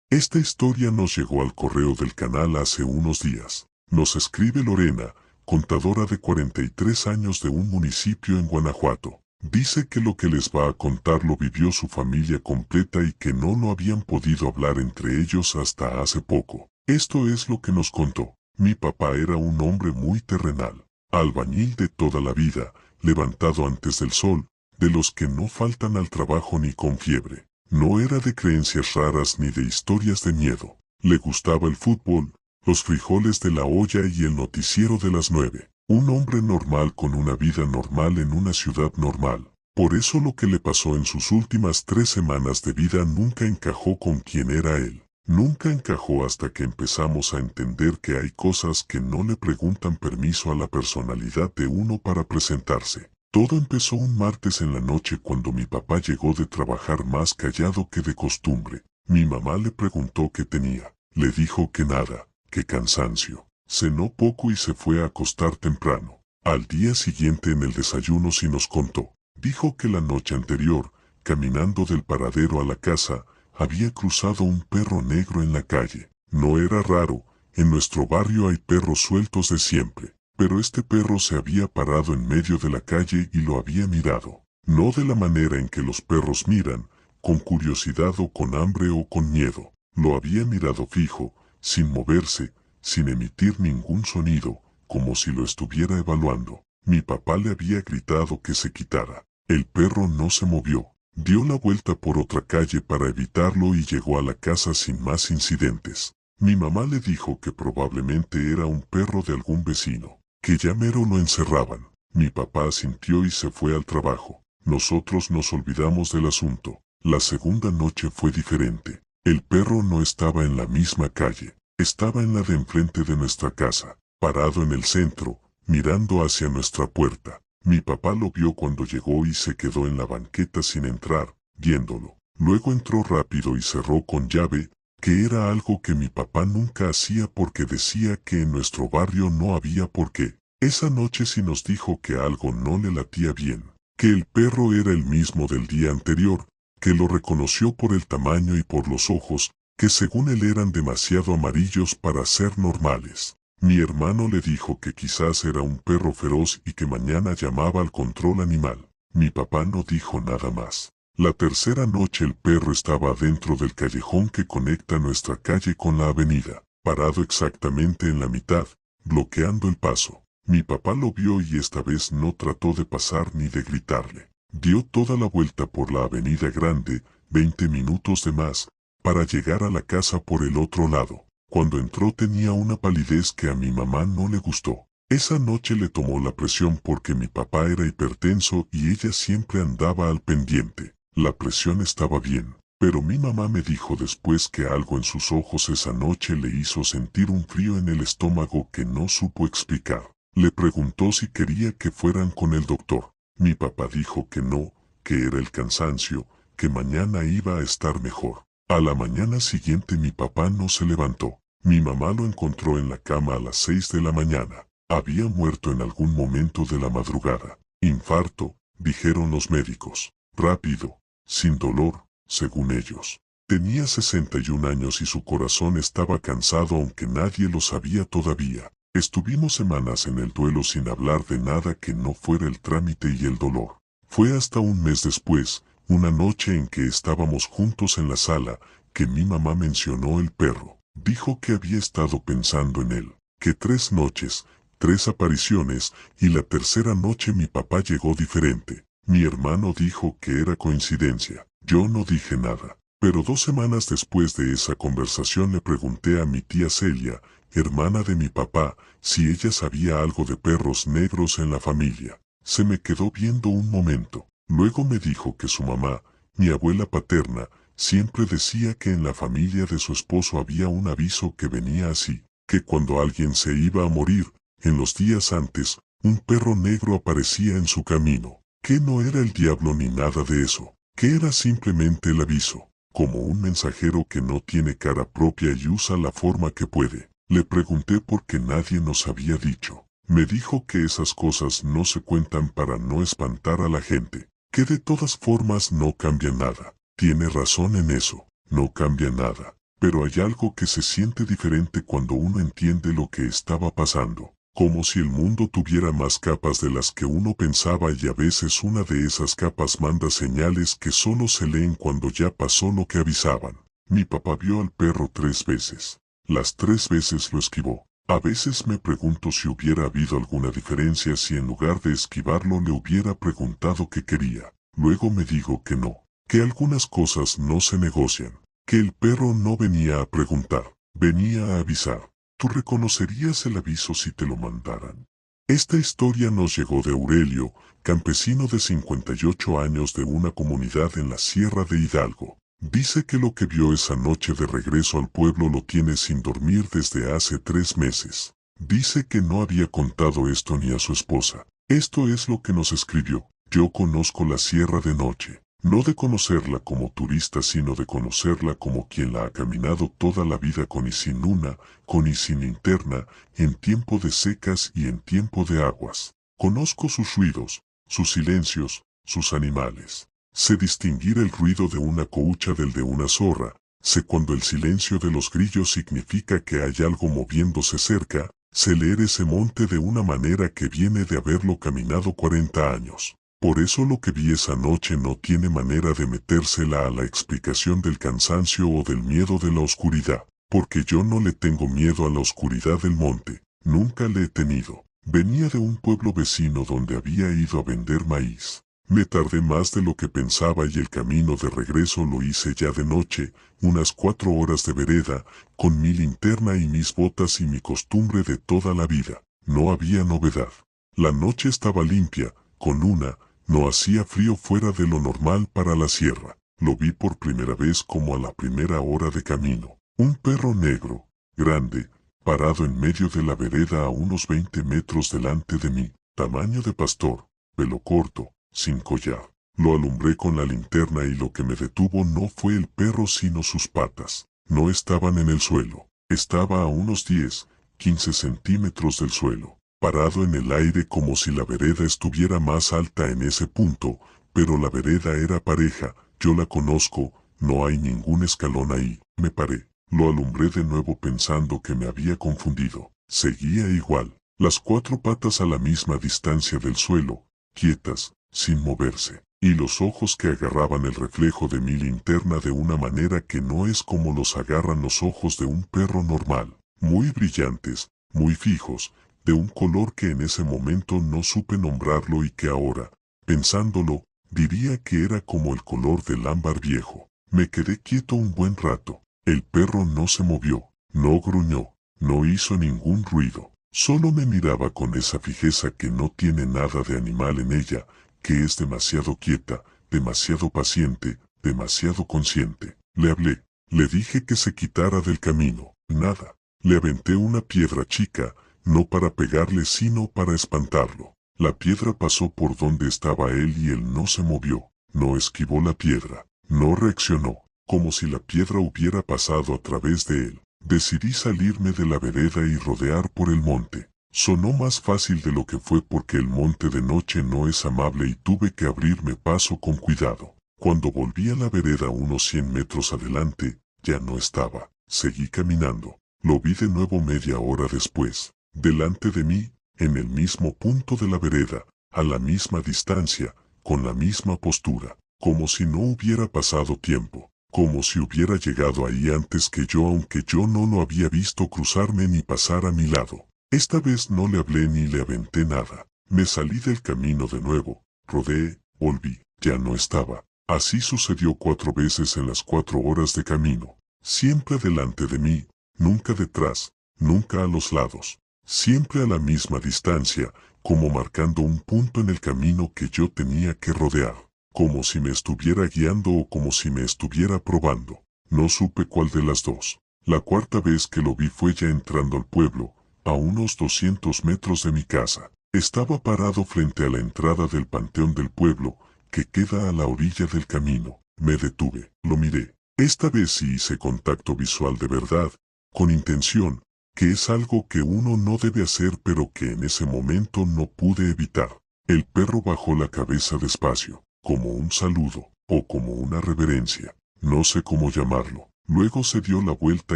Esta historia nos llegó al correo del canal hace unos días. Nos escribe Lorena, contadora de 43 años de un municipio en Guanajuato. Dice que lo que les va a contar lo vivió su familia completa y que no lo habían podido hablar entre ellos hasta hace poco. Esto es lo que nos contó. Mi papá era un hombre muy terrenal, albañil de toda la vida, levantado antes del sol, de los que no faltan al trabajo ni con fiebre. No era de creencias raras ni de historias de miedo. Le gustaba el fútbol, los frijoles de la olla y el noticiero de las 9. Un hombre normal con una vida normal en una ciudad normal. Por eso lo que le pasó en sus últimas 3 semanas de vida nunca encajó con quien era él. Nunca encajó hasta que empezamos a entender que hay cosas que no le preguntan permiso a la personalidad de uno para presentarse. Todo empezó un martes en la noche cuando mi papá llegó de trabajar más callado que de costumbre. Mi mamá le preguntó qué tenía. Le dijo que nada, que cansancio. Cenó poco y se fue a acostar temprano. Al día siguiente en el desayuno sí nos contó. Dijo que la noche anterior, caminando del paradero a la casa, había cruzado un perro negro en la calle. No era raro, en nuestro barrio hay perros sueltos de siempre. Pero este perro se había parado en medio de la calle y lo había mirado. No de la manera en que los perros miran, con curiosidad o con hambre o con miedo. Lo había mirado fijo, sin moverse, sin emitir ningún sonido, como si lo estuviera evaluando. Mi papá le había gritado que se quitara. El perro no se movió. Dio la vuelta por otra calle para evitarlo y llegó a la casa sin más incidentes. Mi mamá le dijo que probablemente era un perro de algún vecino, que ya mero lo encerraban. Mi papá asintió y se fue al trabajo. Nosotros nos olvidamos del asunto. La segunda noche fue diferente. El perro no estaba en la misma calle. Estaba en la de enfrente de nuestra casa, parado en el centro, mirando hacia nuestra puerta. Mi papá lo vio cuando llegó y se quedó en la banqueta sin entrar, viéndolo. Luego entró rápido y cerró con llave, que era algo que mi papá nunca hacía porque decía que en nuestro barrio no había por qué. Esa noche sí nos dijo que algo no le latía bien, que el perro era el mismo del día anterior, que lo reconoció por el tamaño y por los ojos, que según él eran demasiado amarillos para ser normales. Mi hermano le dijo que quizás era un perro feroz y que mañana llamaba al control animal. Mi papá no dijo nada más. La tercera noche el perro estaba dentro del callejón que conecta nuestra calle con la avenida, parado exactamente en la mitad, bloqueando el paso. Mi papá lo vio y esta vez no trató de pasar ni de gritarle. Dio toda la vuelta por la avenida grande, 20 minutos de más, para llegar a la casa por el otro lado. Cuando entró tenía una palidez que a mi mamá no le gustó. Esa noche le tomó la presión porque mi papá era hipertenso y ella siempre andaba al pendiente. La presión estaba bien, pero mi mamá me dijo después que algo en sus ojos esa noche le hizo sentir un frío en el estómago que no supo explicar. Le preguntó si quería que fueran con el doctor. Mi papá dijo que no, que era el cansancio, que mañana iba a estar mejor. A la mañana siguiente mi papá no se levantó. Mi mamá lo encontró en la cama a las 6 de la mañana. Había muerto en algún momento de la madrugada. Infarto, dijeron los médicos. Rápido, sin dolor, según ellos. Tenía 61 años y su corazón estaba cansado aunque nadie lo sabía todavía. Estuvimos semanas en el duelo sin hablar de nada que no fuera el trámite y el dolor. Fue hasta un mes después, una noche en que estábamos juntos en la sala, que mi mamá mencionó el perro. Dijo que había estado pensando en él, que 3 noches, 3 apariciones, y la tercera noche mi papá llegó diferente. Mi hermano dijo que era coincidencia. Yo no dije nada. Pero 2 semanas después de esa conversación le pregunté a mi tía Celia, hermana de mi papá, si ella sabía algo de perros negros en la familia. Se me quedó viendo un momento. Luego me dijo que su mamá, mi abuela paterna, siempre decía que en la familia de su esposo había un aviso que venía así, que cuando alguien se iba a morir, en los días antes, un perro negro aparecía en su camino, que no era el diablo ni nada de eso, que era simplemente el aviso, como un mensajero que no tiene cara propia y usa la forma que puede. Le pregunté por qué nadie nos había dicho. Me dijo que esas cosas no se cuentan para no espantar a la gente, que de todas formas no cambia nada. Tiene razón en eso, no cambia nada. Pero hay algo que se siente diferente cuando uno entiende lo que estaba pasando. Como si el mundo tuviera más capas de las que uno pensaba y a veces una de esas capas manda señales que solo se leen cuando ya pasó lo que avisaban. Mi papá vio al perro 3 veces. Las 3 veces lo esquivó. A veces me pregunto si hubiera habido alguna diferencia si en lugar de esquivarlo le hubiera preguntado qué quería. Luego me digo que no, que algunas cosas no se negocian, que el perro no venía a preguntar, venía a avisar. ¿Tú reconocerías el aviso si te lo mandaran? Esta historia nos llegó de Aurelio, campesino de 58 años de una comunidad en la Sierra de Hidalgo. Dice que lo que vio esa noche de regreso al pueblo lo tiene sin dormir desde hace 3 meses. Dice que no había contado esto ni a su esposa. Esto es lo que nos escribió. Yo conozco la sierra de noche. No de conocerla como turista, sino de conocerla como quien la ha caminado toda la vida con y sin luna, con y sin linterna, en tiempo de secas y en tiempo de aguas. Conozco sus ruidos, sus silencios, sus animales. Sé distinguir el ruido de una coucha del de una zorra. Sé cuando el silencio de los grillos significa que hay algo moviéndose cerca. Sé leer ese monte de una manera que viene de haberlo caminado 40 años. Por eso lo que vi esa noche no tiene manera de metérsela a la explicación del cansancio o del miedo de la oscuridad, porque yo no le tengo miedo a la oscuridad del monte, nunca le he tenido. Venía de un pueblo vecino donde había ido a vender maíz. Me tardé más de lo que pensaba y el camino de regreso lo hice ya de noche, unas 4 horas de vereda, con mi linterna y mis botas y mi costumbre de toda la vida. No había novedad. La noche estaba limpia, con luna. No hacía frío fuera de lo normal para la sierra. Lo vi por primera vez como a la primera hora de camino. Un perro negro, grande, parado en medio de la vereda a unos 20 metros delante de mí, tamaño de pastor, pelo corto, sin collar. Lo alumbré con la linterna y lo que me detuvo no fue el perro sino sus patas. No estaban en el suelo. Estaba a unos 10, 15 centímetros del suelo, parado en el aire como si la vereda estuviera más alta en ese punto, pero la vereda era pareja, yo la conozco, no hay ningún escalón ahí. Me paré, lo alumbré de nuevo pensando que me había confundido. Seguía igual, las 4 patas a la misma distancia del suelo, quietas, sin moverse, y los ojos que agarraban el reflejo de mi linterna de una manera que no es como los agarran los ojos de un perro normal, muy brillantes, muy fijos, de un color que en ese momento no supe nombrarlo y que ahora, pensándolo, diría que era como el color del ámbar viejo. Me quedé quieto un buen rato. El perro no se movió, no gruñó, no hizo ningún ruido. Solo me miraba con esa fijeza que no tiene nada de animal en ella, que es demasiado quieta, demasiado paciente, demasiado consciente. Le hablé, le dije que se quitara del camino. Nada. Le aventé una piedra chica, no para pegarle sino para espantarlo. La piedra pasó por donde estaba él y él no se movió, no esquivó la piedra, no reaccionó, como si la piedra hubiera pasado a través de él. Decidí salirme de la vereda y rodear por el monte. Sonó más fácil de lo que fue porque el monte de noche no es amable y tuve que abrirme paso con cuidado. Cuando volví a la vereda unos 100 metros adelante, ya no estaba. Seguí caminando. Lo vi de nuevo media hora después. Delante de mí, en el mismo punto de la vereda, a la misma distancia, con la misma postura, como si no hubiera pasado tiempo, como si hubiera llegado ahí antes que yo aunque yo no lo había visto cruzarme ni pasar a mi lado. Esta vez no le hablé ni le aventé nada. Me salí del camino de nuevo, rodeé, volví, ya no estaba. Así sucedió 4 veces en las 4 horas de camino, siempre delante de mí, nunca detrás, nunca a los lados. Siempre a la misma distancia, como marcando un punto en el camino que yo tenía que rodear, como si me estuviera guiando o como si me estuviera probando. No supe cuál de las dos. La 4ª vez que lo vi fue ya entrando al pueblo, a unos 200 metros de mi casa. Estaba parado frente a la entrada del panteón del pueblo, que queda a la orilla del camino. Me detuve, lo miré. Esta vez sí hice contacto visual de verdad, con intención, que es algo que uno no debe hacer pero que en ese momento no pude evitar. El perro bajó la cabeza despacio, como un saludo, o como una reverencia, no sé cómo llamarlo. Luego se dio la vuelta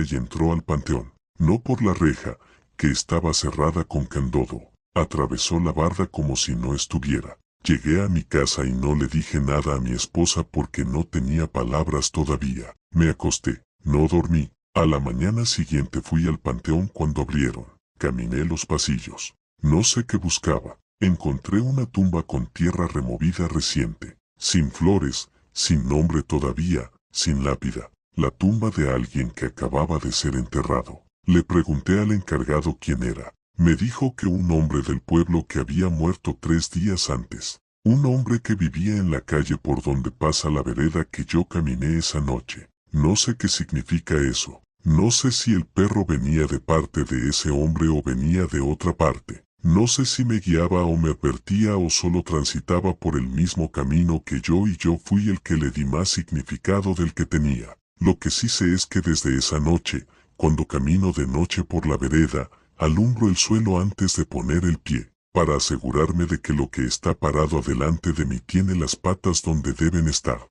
y entró al panteón. No por la reja, que estaba cerrada con candado. Atravesó la barda como si no estuviera. Llegué a mi casa y no le dije nada a mi esposa porque no tenía palabras todavía. Me acosté. No dormí. A la mañana siguiente fui al panteón cuando abrieron. Caminé los pasillos. No sé qué buscaba. Encontré una tumba con tierra removida reciente. Sin flores, sin nombre todavía, sin lápida. La tumba de alguien que acababa de ser enterrado. Le pregunté al encargado quién era. Me dijo que un hombre del pueblo que había muerto 3 días antes. Un hombre que vivía en la calle por donde pasa la vereda que yo caminé esa noche. No sé qué significa eso. No sé si el perro venía de parte de ese hombre o venía de otra parte. No sé si me guiaba o me advertía o solo transitaba por el mismo camino que yo y yo fui el que le di más significado del que tenía. Lo que sí sé es que desde esa noche, cuando camino de noche por la vereda, alumbro el suelo antes de poner el pie, para asegurarme de que lo que está parado adelante de mí tiene las patas donde deben estar.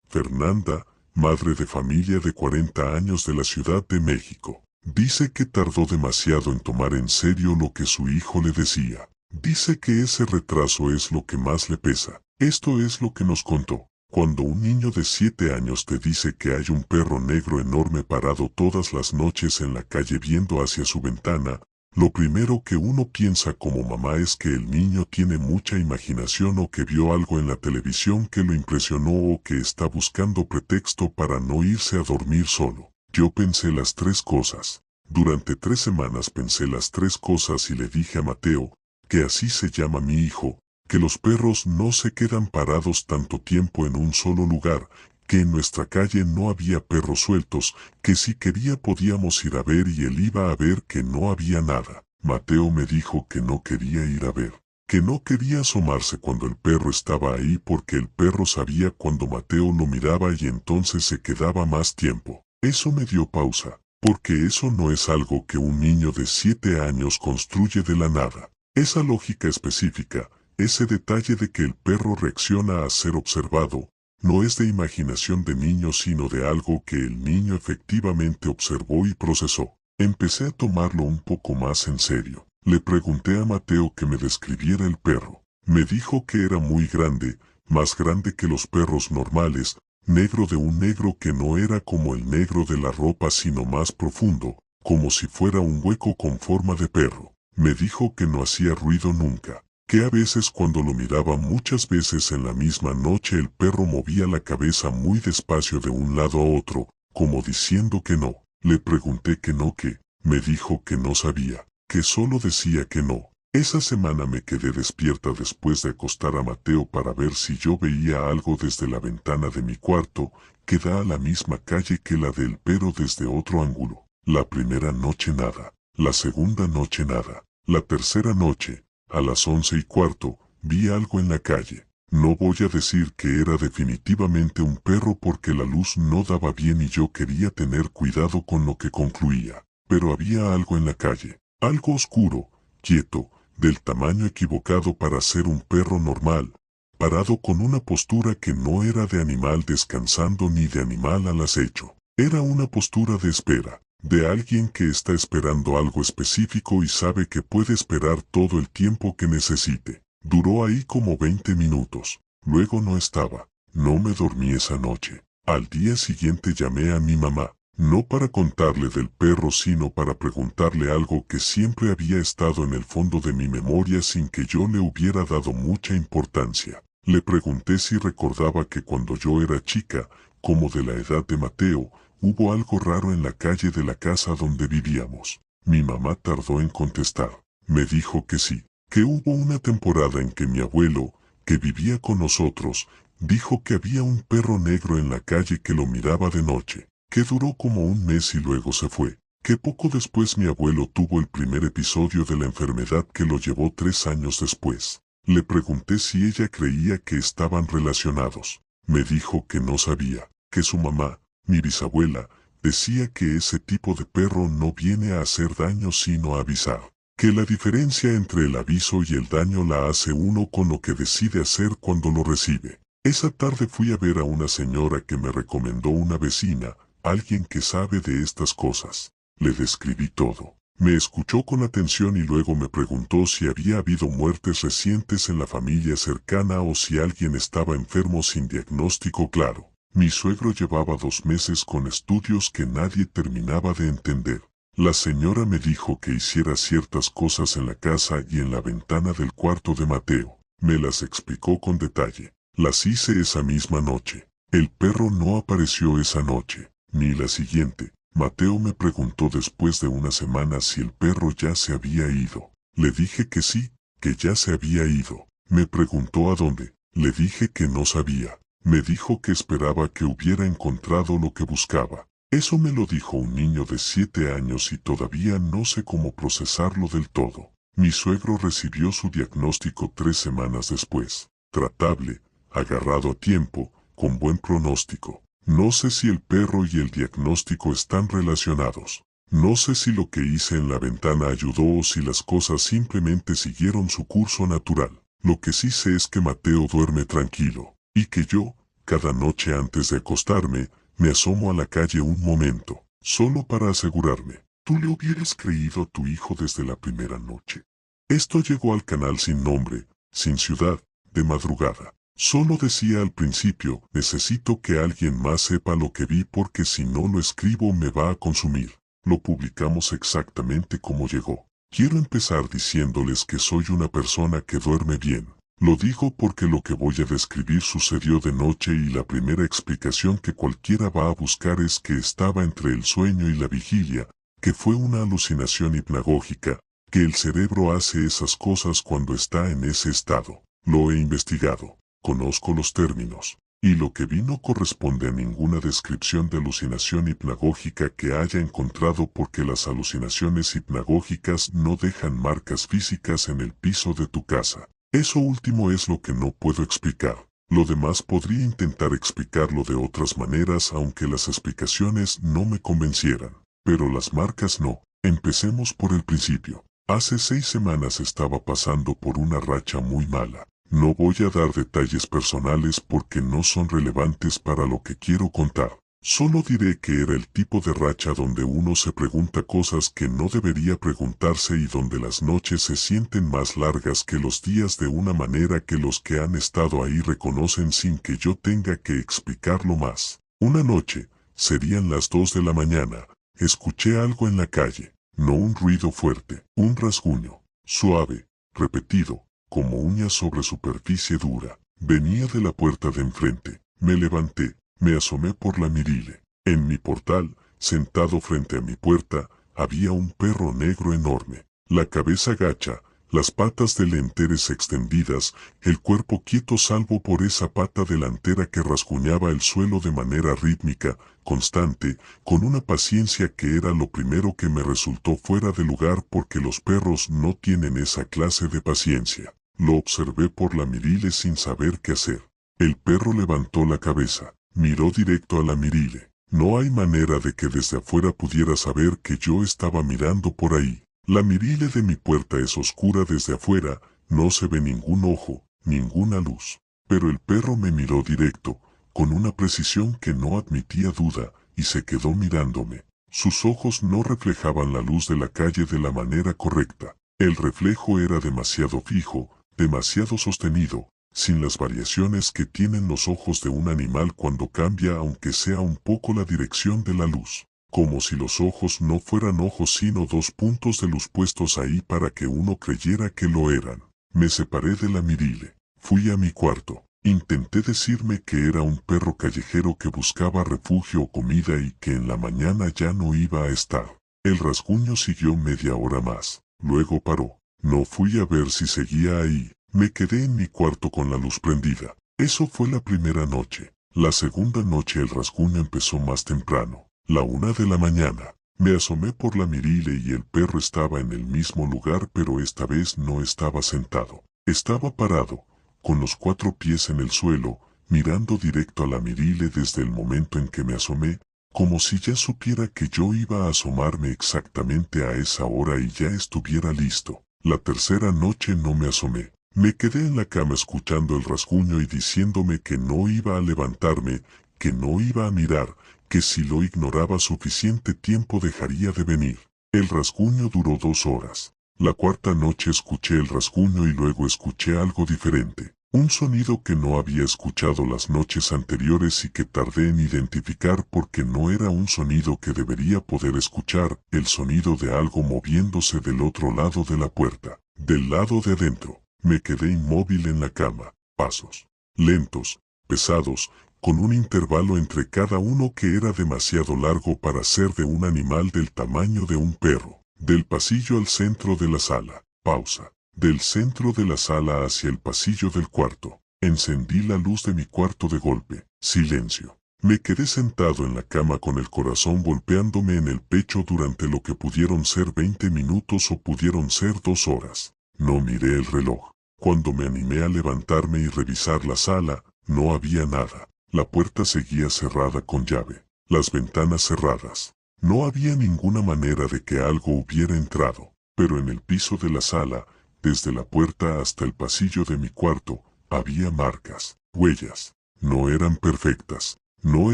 Fernanda, madre de familia de 40 años de la Ciudad de México, dice que tardó demasiado en tomar en serio lo que su hijo le decía. Dice que ese retraso es lo que más le pesa. Esto es lo que nos contó. Cuando un niño de 7 años te dice que hay un perro negro enorme parado todas las noches en la calle viendo hacia su ventana, lo primero que uno piensa como mamá es que el niño tiene mucha imaginación o que vio algo en la televisión que lo impresionó o que está buscando pretexto para no irse a dormir solo. Yo pensé las 3 cosas. Durante 3 semanas pensé las 3 cosas y le dije a Mateo, que así se llama mi hijo, que los perros no se quedan parados tanto tiempo en un solo lugar, que en nuestra calle no había perros sueltos, que si quería podíamos ir a ver y él iba a ver que no había nada. Mateo me dijo que no quería ir a ver, que no quería asomarse cuando el perro estaba ahí porque el perro sabía cuando Mateo lo miraba y entonces se quedaba más tiempo. Eso me dio pausa, porque eso no es algo que un niño de 7 años construye de la nada. Esa lógica específica, ese detalle de que el perro reacciona a ser observado, no es de imaginación de niño sino de algo que el niño efectivamente observó y procesó. Empecé a tomarlo un poco más en serio. Le pregunté a Mateo que me describiera el perro. Me dijo que era muy grande, más grande que los perros normales, negro de un negro que no era como el negro de la ropa sino más profundo, como si fuera un hueco con forma de perro. Me dijo que no hacía ruido nunca, que a veces cuando lo miraba muchas veces en la misma noche el perro movía la cabeza muy despacio de un lado a otro, como diciendo que no. Le pregunté que no que, me dijo que no sabía, que solo decía que no. Esa semana me quedé despierta después de acostar a Mateo para ver si yo veía algo desde la ventana de mi cuarto, que da a la misma calle que la de él pero desde otro ángulo. La primera noche nada, la segunda noche nada, la tercera noche, a las 11:15, vi algo en la calle. No voy a decir que era definitivamente un perro porque la luz no daba bien y yo quería tener cuidado con lo que concluía. Pero había algo en la calle, algo oscuro, quieto, del tamaño equivocado para ser un perro normal, parado con una postura que no era de animal descansando ni de animal al acecho. Era una postura de espera, de alguien que está esperando algo específico y sabe que puede esperar todo el tiempo que necesite. Duró ahí como 20 minutos. Luego no estaba. No me dormí esa noche. Al día siguiente llamé a mi mamá, no para contarle del perro sino para preguntarle algo que siempre había estado en el fondo de mi memoria sin que yo le hubiera dado mucha importancia. Le pregunté si recordaba que cuando yo era chica, como de la edad de Mateo, hubo algo raro en la calle de la casa donde vivíamos. Mi mamá tardó en contestar. Me dijo que sí, que hubo una temporada en que mi abuelo, que vivía con nosotros, dijo que había un perro negro en la calle que lo miraba de noche, que duró como un mes y luego se fue, que poco después mi abuelo tuvo el primer episodio de la enfermedad que lo llevó 3 años después. Le pregunté si ella creía que estaban relacionados. Me dijo que no sabía, que su mamá, mi bisabuela, decía que ese tipo de perro no viene a hacer daño sino a avisar, que la diferencia entre el aviso y el daño la hace uno con lo que decide hacer cuando lo recibe. Esa tarde fui a ver a una señora que me recomendó una vecina, alguien que sabe de estas cosas. Le describí todo. Me escuchó con atención y luego me preguntó si había habido muertes recientes en la familia cercana o si alguien estaba enfermo sin diagnóstico claro. Mi suegro llevaba 2 meses con estudios que nadie terminaba de entender. La señora me dijo que hiciera ciertas cosas en la casa y en la ventana del cuarto de Mateo. Me las explicó con detalle. Las hice esa misma noche. El perro no apareció esa noche, ni la siguiente. Mateo me preguntó después de una semana si el perro ya se había ido. Le dije que sí, que ya se había ido. Me preguntó a dónde. Le dije que no sabía. Me dijo que esperaba que hubiera encontrado lo que buscaba. Eso me lo dijo un niño de 7 años y todavía no sé cómo procesarlo del todo. Mi suegro recibió su diagnóstico 3 semanas después. Tratable, agarrado a tiempo, con buen pronóstico. No sé si el perro y el diagnóstico están relacionados. No sé si lo que hice en la ventana ayudó o si las cosas simplemente siguieron su curso natural. Lo que sí sé es que Mateo duerme tranquilo, y que yo, cada noche antes de acostarme, me asomo a la calle un momento, solo para asegurarme. Tú le hubieras creído a tu hijo desde la primera noche. Esto llegó al canal sin nombre, sin ciudad, de madrugada. Solo decía al principio, necesito que alguien más sepa lo que vi porque si no lo escribo me va a consumir. Lo publicamos exactamente como llegó. Quiero empezar diciéndoles que soy una persona que duerme bien. Lo digo porque lo que voy a describir sucedió de noche y la primera explicación que cualquiera va a buscar es que estaba entre el sueño y la vigilia, que fue una alucinación hipnagógica, que el cerebro hace esas cosas cuando está en ese estado. Lo he investigado. Conozco los términos, y lo que vi no corresponde a ninguna descripción de alucinación hipnagógica que haya encontrado porque las alucinaciones hipnagógicas no dejan marcas físicas en el piso de tu casa. Eso último es lo que no puedo explicar. Lo demás podría intentar explicarlo de otras maneras aunque las explicaciones no me convencieran. Pero las marcas no. Empecemos por el principio. Hace 6 semanas estaba pasando por una racha muy mala. No voy a dar detalles personales porque no son relevantes para lo que quiero contar. Solo diré que era el tipo de racha donde uno se pregunta cosas que no debería preguntarse y donde las noches se sienten más largas que los días de una manera que los que han estado ahí reconocen sin que yo tenga que explicarlo más. Una noche, serían las 2 de la mañana, escuché algo en la calle, no un ruido fuerte, un rasguño, suave, repetido, como uñas sobre superficie dura. Venía de la puerta de enfrente. Me levanté, me asomé por la mirile. En mi portal, sentado frente a mi puerta, había un perro negro enorme. La cabeza gacha, las patas delanteras extendidas, el cuerpo quieto salvo por esa pata delantera que rasguñaba el suelo de manera rítmica, constante, con una paciencia que era lo primero que me resultó fuera de lugar porque los perros no tienen esa clase de paciencia. Lo observé por la mirile sin saber qué hacer. El perro levantó la cabeza, miró directo a la mirile. No hay manera de que desde afuera pudiera saber que yo estaba mirando por ahí. La mirile de mi puerta es oscura desde afuera, no se ve ningún ojo, ninguna luz. Pero el perro me miró directo, con una precisión que no admitía duda, y se quedó mirándome. Sus ojos no reflejaban la luz de la calle de la manera correcta. El reflejo era demasiado fijo, demasiado sostenido, sin las variaciones que tienen los ojos de un animal cuando cambia aunque sea un poco la dirección de la luz. Como si los ojos no fueran ojos sino 2 puntos de luz puestos ahí para que uno creyera que lo eran. Me separé de la mirile. Fui a mi cuarto. Intenté decirme que era un perro callejero que buscaba refugio o comida y que en la mañana ya no iba a estar. El rasguño siguió media hora más. Luego paró. No fui a ver si seguía ahí. Me quedé en mi cuarto con la luz prendida. Eso fue la primera noche. La segunda noche el rasguño empezó más temprano. La 1 de la mañana. Me asomé por la mirile y el perro estaba en el mismo lugar pero esta vez no estaba sentado. Estaba parado, con los 4 pies en el suelo, mirando directo a la mirile desde el momento en que me asomé, como si ya supiera que yo iba a asomarme exactamente a esa hora y ya estuviera listo. La tercera noche no me asomé. Me quedé en la cama escuchando el rasguño y diciéndome que no iba a levantarme, que no iba a mirar, que si lo ignoraba suficiente tiempo dejaría de venir. El rasguño duró 2 horas. La cuarta noche escuché el rasguño y luego escuché algo diferente. Un sonido que no había escuchado las noches anteriores y que tardé en identificar porque no era un sonido que debería poder escuchar, el sonido de algo moviéndose del otro lado de la puerta, del lado de adentro. Me quedé inmóvil en la cama, pasos lentos, pesados, con un intervalo entre cada uno que era demasiado largo para ser de un animal del tamaño de un perro. Del pasillo al centro de la sala, pausa. Del centro de la sala hacia el pasillo del cuarto. Encendí la luz de mi cuarto de golpe. Silencio. Me quedé sentado en la cama con el corazón golpeándome en el pecho durante lo que pudieron ser 20 minutos o pudieron ser 2 horas. No miré el reloj. Cuando me animé a levantarme y revisar la sala, no había nada. La puerta seguía cerrada con llave. Las ventanas cerradas. No había ninguna manera de que algo hubiera entrado. Pero en el piso de la sala, desde la puerta hasta el pasillo de mi cuarto, había marcas, huellas. No eran perfectas. No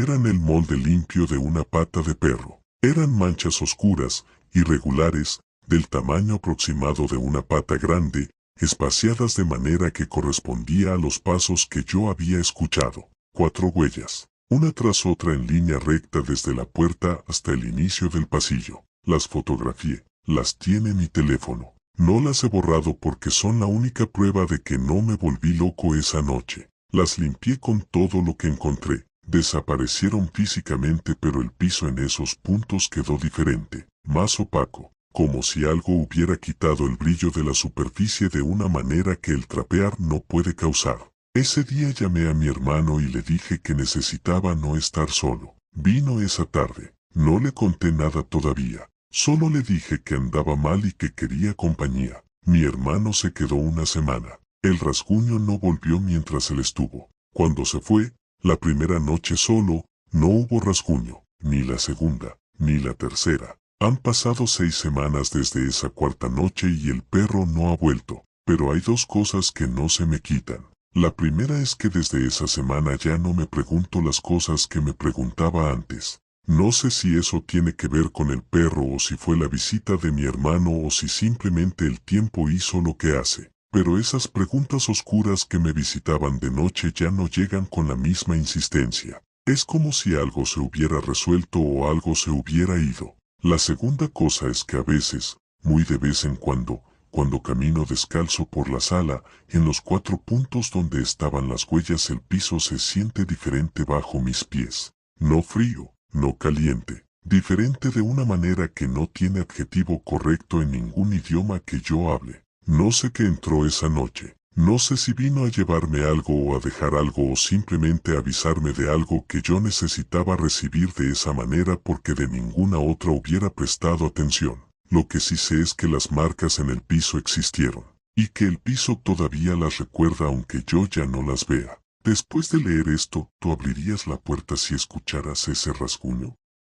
eran el molde limpio de una pata de perro. Eran manchas oscuras, irregulares, del tamaño aproximado de una pata grande, espaciadas de manera que correspondía a los pasos que yo había escuchado. 4 huellas, una tras otra en línea recta desde la puerta hasta el inicio del pasillo. Las fotografié. Las tiene mi teléfono. No las he borrado porque son la única prueba de que no me volví loco esa noche. Las limpié con todo lo que encontré. Desaparecieron físicamente, pero el piso en esos puntos quedó diferente, más opaco, como si algo hubiera quitado el brillo de la superficie de una manera que el trapear no puede causar. Ese día llamé a mi hermano y le dije que necesitaba no estar solo. Vino esa tarde. No le conté nada todavía. Solo le dije que andaba mal y que quería compañía. Mi hermano se quedó una semana. El rasguño no volvió mientras él estuvo. Cuando se fue, la primera noche solo, no hubo rasguño, ni la segunda, ni la tercera. Han pasado 6 semanas desde esa cuarta noche y el perro no ha vuelto. Pero hay 2 cosas que no se me quitan. La primera es que desde esa semana ya no me pregunto las cosas que me preguntaba antes. No sé si eso tiene que ver con el perro o si fue la visita de mi hermano o si simplemente el tiempo hizo lo que hace. Pero esas preguntas oscuras que me visitaban de noche ya no llegan con la misma insistencia. Es como si algo se hubiera resuelto o algo se hubiera ido. La segunda cosa es que a veces, muy de vez en cuando camino descalzo por la sala, en los 4 puntos donde estaban las huellas el piso se siente diferente bajo mis pies. No frío. No caliente, diferente de una manera que no tiene adjetivo correcto en ningún idioma que yo hable. No sé qué entró esa noche. No sé si vino a llevarme algo o a dejar algo o simplemente avisarme de algo que yo necesitaba recibir de esa manera porque de ninguna otra hubiera prestado atención. Lo que sí sé es que las marcas en el piso existieron, y que el piso todavía las recuerda aunque yo ya no las vea. Después de leer esto, ¿tú abrirías la puerta si escucharas ese rasguño?